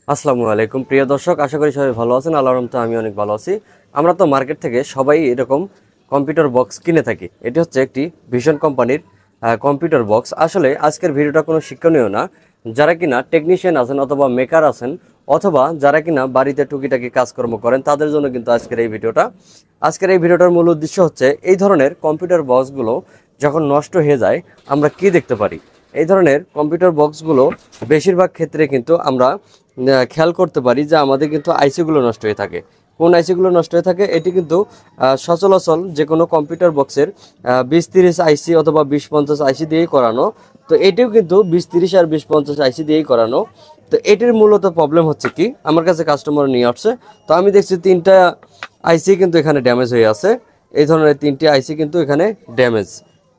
আসসালামু আলাইকুম প্রিয় দর্শক, আশা করি সবাই ভালো আছেন। আল্লাহর রহমতে আমি অনেক ভালো আছি। আমরা তো মার্কেট থেকে সবাই এরকম কম্পিউটার বক্স কিনে থাকি। এটি হচ্ছে একটি ভিশন কোম্পানির কম্পিউটার বক্স। আসলে আজকের ভিডিওটা কোনো শিক্ষণীয় না। যারা কিনা টেকনিশিয়ান আছেন অথবা মেকার আছেন অথবা যারা কিনা বাড়িতে টুকিটাকি কাজকর্ম করেন তাদের জন্য কিন্তু আজকের এই ভিডিওটা। আজকের এই ভিডিওটার মূল উদ্দেশ্য হচ্ছে এই ধরনের কম্পিউটার বক্সগুলো যখন নষ্ট হয়ে যায় আমরা কি দেখতে পারি। এই ধরনের কম্পিউটার বক্সগুলো বেশিরভাগ ক্ষেত্রে কিন্তু আমরা খেয়াল করতে পারি যে আমাদের কিন্তু আইসিগুলো নষ্ট হয়ে থাকে। কোন আইসিগুলো নষ্ট হয়ে থাকে এটি কিন্তু সচলাচল যে কোনো কম্পিউটার বক্সের 20-30 আইসি অথবা 20-50 আইসি দিয়েই করানো। তো এটিও কিন্তু 20-30 আর 20-50 আইসি দিয়েই করানো। তো এটির মূলত প্রবলেম হচ্ছে কি, আমার কাছে কাস্টমার নিয়ে আসছে, তো আমি দেখছি 3টা আইসি কিন্তু এখানে ড্যামেজ হয়ে আছে। এই ধরনের 3টি আইসি কিন্তু এখানে ড্যামেজ,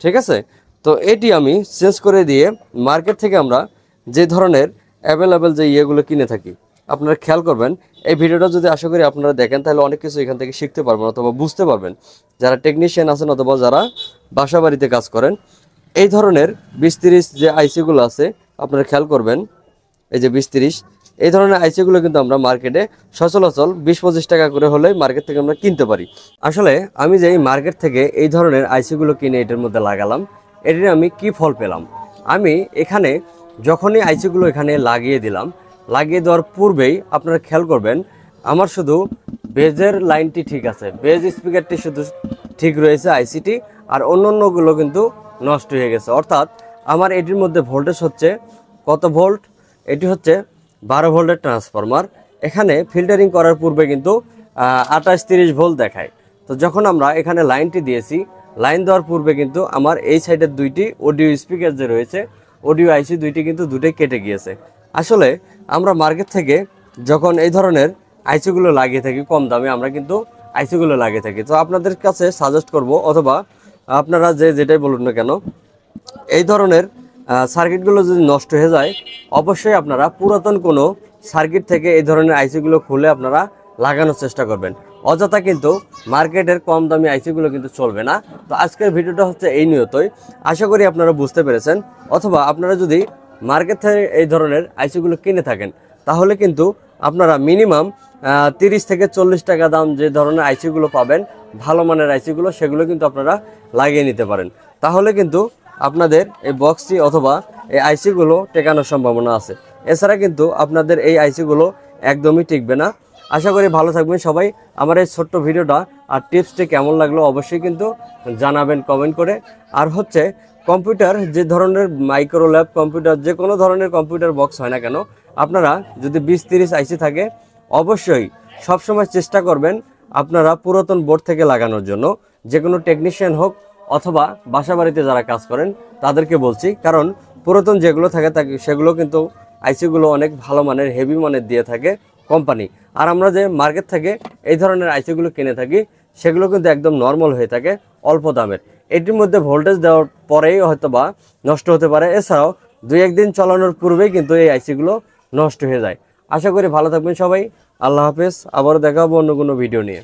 ঠিক আছে। তো এটি আমি চেঞ্জ করে দিয়ে মার্কেট থেকে আমরা যে ধরনের অ্যাভেলেবেল যে ইয়েগুলো কিনে থাকি, আপনারা খেয়াল করবেন এই ভিডিওটা যদি আশা করি আপনারা দেখেন তাহলে অনেক কিছু এখান থেকে শিখতে পারবেন অথবা বুঝতে পারবেন। যারা টেকনিশিয়ান আছেন অথবা যারা বাসা বাড়িতে কাজ করেন, এই ধরনের 20-30 যে আইসিগুলো আছে আপনারা খেয়াল করবেন, এই যে 20-30 এই ধরনের আইসিগুলো কিন্তু আমরা মার্কেটে সচলাচল 20-25 টাকা করে হলে মার্কেট থেকে আমরা কিনতে পারি। আসলে আমি যে মার্কেট থেকে এই ধরনের আইসিগুলো কিনে এটার মধ্যে লাগালাম, এটির আমি কি ফল পেলাম। আমি এখানে যখনই আইসিগুলো এখানে লাগিয়ে দিলাম, লাগিয়ে দেওয়ার পূর্বেই আপনারা খেয়াল করবেন আমার শুধু বেজের লাইনটি ঠিক আছে, বেজ স্পিকারটি শুধু ঠিক রয়েছে আইসিটি, আর অন্যান্যগুলো কিন্তু নষ্ট হয়ে গেছে। অর্থাৎ আমার এটির মধ্যে ভোল্টেজ হচ্ছে কত ভোল্ট, এটি হচ্ছে 12 ভোল্টের ট্রান্সফরমার। এখানে ফিল্টারিং করার পূর্বে কিন্তু 28-30 ভোল্ট দেখায়। তো যখন আমরা এখানে লাইনটি দিয়েছি, লাইন দেওয়ার পূর্বে কিন্তু আমার এই সাইডের 2টি অডিও স্পিকার যে রয়েছে, অডিও আইসি 2টি কিন্তু দুটোই কেটে গিয়েছে। আসলে আমরা মার্কেট থেকে যখন এই ধরনের আইসিগুলো লাগিয়ে থাকি কম দামে, আমরা কিন্তু আইসিগুলো লাগিয়ে থাকি। তো আপনাদের কাছে সাজেস্ট করব অথবা আপনারা যেটাই বলুন না কেন, এই ধরনের সার্কিটগুলো যদি নষ্ট হয়ে যায় অবশ্যই আপনারা পুরাতন কোনো সার্কিট থেকে এই ধরনের আইসিগুলো খুলে আপনারা লাগানোর চেষ্টা করবেন। অযথা কিন্তু মার্কেটের কম দামি আইসিগুলো কিন্তু চলবে না। তো আজকের ভিডিওটা হচ্ছে এই নিয়তই, আশা করি আপনারা বুঝতে পেরেছেন। অথবা আপনারা যদি মার্কেট থেকে এই ধরনের আইসিগুলো কিনে থাকেন তাহলে কিন্তু আপনারা মিনিমাম 30 থেকে 40 টাকা দাম যে ধরনের আইসিগুলো পাবেন, ভালো মানের আইসিগুলো, সেগুলো কিন্তু আপনারা লাগিয়ে নিতে পারেন। তাহলে কিন্তু আপনাদের এই বক্সটি অথবা এই আইসিগুলো টেকানোর সম্ভাবনা আছে। এছাড়া কিন্তু আপনাদের এই আইসিগুলো একদমই টিকবে না। আশা করি ভালো থাকবেন সবাই। আমার এই ছোট্ট ভিডিওটা আর টিপসটি কেমন লাগলো অবশ্যই কিন্তু জানাবেন কমেন্ট করে। আর হচ্ছে কম্পিউটার যে ধরনের মাইক্রো ল্যাব কম্পিউটার, যে কোনো ধরনের কম্পিউটার বক্স হয় না কেন, আপনারা যদি 20-30 আইসি থাকে অবশ্যই সবসময় চেষ্টা করবেন আপনারা পুরাতন বোর্ড থেকে লাগানোর জন্য। যে কোনো টেকনিশিয়ান হোক অথবা বাসা বাড়িতে যারা কাজ করেন তাদেরকে বলছি, কারণ পুরাতন যেগুলো থাকে সেগুলো কিন্তু আইসিগুলো অনেক ভালো মানের হেভি মানের দিয়ে থাকে কোম্পানি। আর আমরা যে মার্কেট থেকে এই ধরনের আইসিগুলো কিনে থাকি সেগুলো কিন্তু একদম নর্মাল হয়ে থাকে, অল্প দামের। এটির মধ্যে ভোল্টেজ দেওয়ার পরেই হয়তো বা নষ্ট হতে পারে, এছাড়াও 2-1 দিন চালানোর পূর্বেই কিন্তু এই আইসিগুলো নষ্ট হয়ে যায়। আশা করি ভালো থাকবেন সবাই। আল্লাহ হাফেজ। আবার দেখা হবে অন্য কোনো ভিডিও নিয়ে।